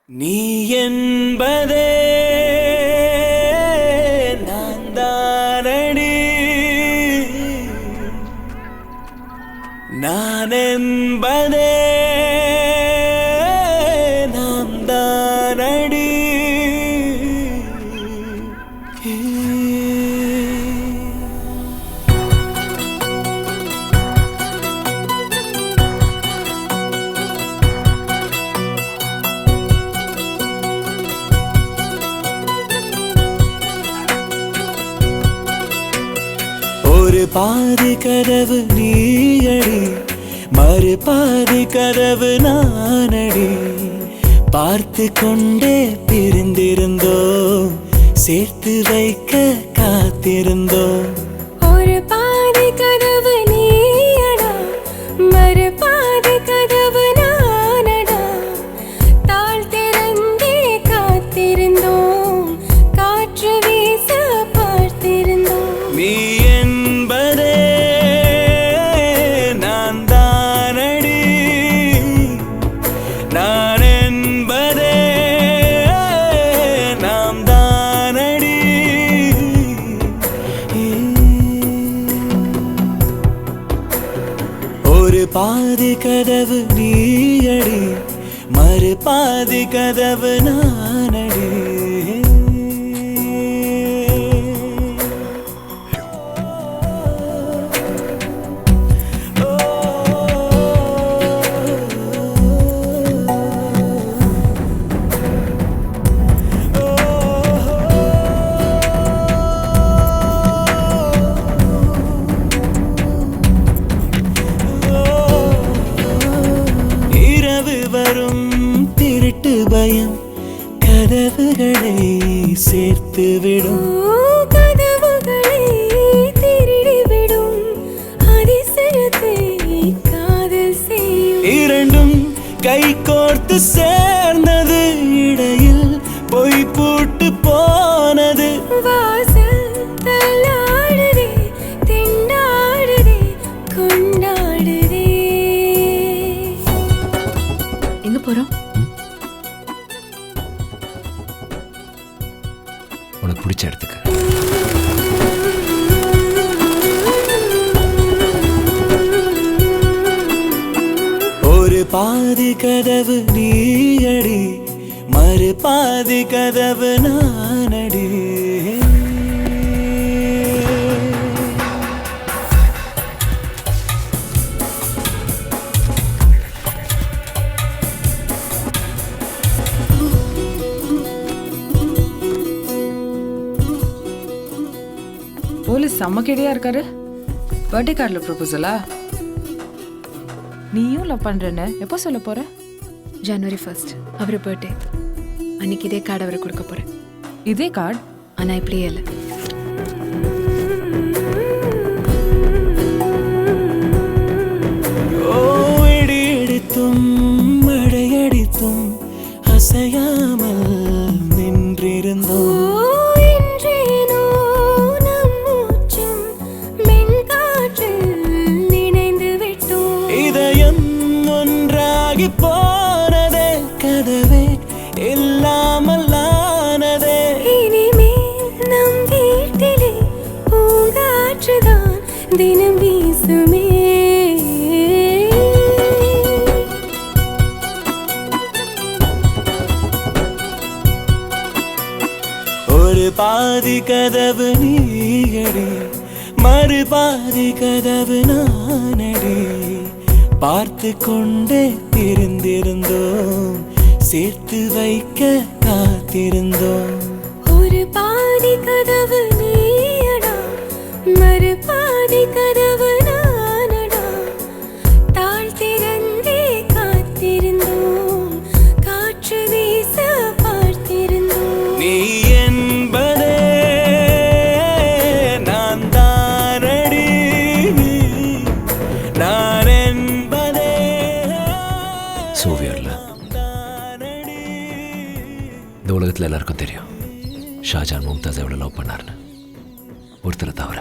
நீ என்பதே நான் தானடி, நான் என்பதே நாம் தானடி. ஒரு பாதி கதவு நீயடி, மறு பாதி கதவு நானடி. பார்த்து கொண்டே பிரிந்திருந்தோம், சேர்த்து வைக்க காத்திருந்தோம். ஒரு பாதி கதவு நீயடா, மறு பாதி கதவு நானடா. தாழ் திறந்தே காத்திருந்தோம், காற்று வீச பார்த்திருந்தோம். நீ என்பதே நான் தானடி, நான் என்பதே நாம் தானடி. ஒரு பாதி கதவு நீயடி, மறு பாதி கதவு நானடி. வரும் திருட்டு பயம் கதவுகளை சேர்த்துவிடும், கதவுகளை திருடிவிடும். அதிசயத்தை காதல் செய்யும். இரண்டும் கை கோர்த்து சேர்ந்தது, இடையில் பொய் பூட்டு போனது. வாசல் தள்ளாடுதே, திண்டாடுதே, கொண்டாடுதே. எங்க போறோம்? உனக்கு பிடிச்ச இடத்துக்கு. ஒரு பாதி கதவு நீயடி, மறு பாதி கதவு நானடி. போலீஸ் செம்ம கேடியா இருக்காரு. பர்த்டே கார்டில் ப்ரொபோசலா? நீயும் லவ் பண்றேன்னு எப்போ சொல்ல போற? ஜனவரி 1 அவர் பர்த்டே அன்னைக்கு இதே கார்டு அவருக்கு கொடுக்க போறேன். இதே கார்டு? ஆனால் இப்படியே இல்லை. இடி இடித்தும் மழையடித்தும் அசையாமல் நின்றிருந்தோம். போனதே கதவே இல்லாமல் ஆனதே. இனிமேல் நம் வீட்டிலே பூங்காற்றுதான் தினம் வீசுமே. ஒரு பாதி கதவு நீயடி, மறு பாதி கதவு நானடி. பார்த்து கொண்டே பிரிந்திருந்தோம், சேர்த்து வைக்க காத்திருந்தோம். ஒரு பாதி கதவு நீயடா, மறு பாதி கதவு நானடா. தாழ் திறந்தே காத்திருந்தோம், காற்று வீச பார்த்திருந்தோம். நீ என்பதே நான் தானடி, நான் என்பதே சோவியர்ல இந்த உலகத்தில் எல்லாருக்கும் தெரியும் ஷாஜான் மும்தாஸ் எவ்வளோ லவ் பண்ணார்னு, ஒருத்தரை தவிர.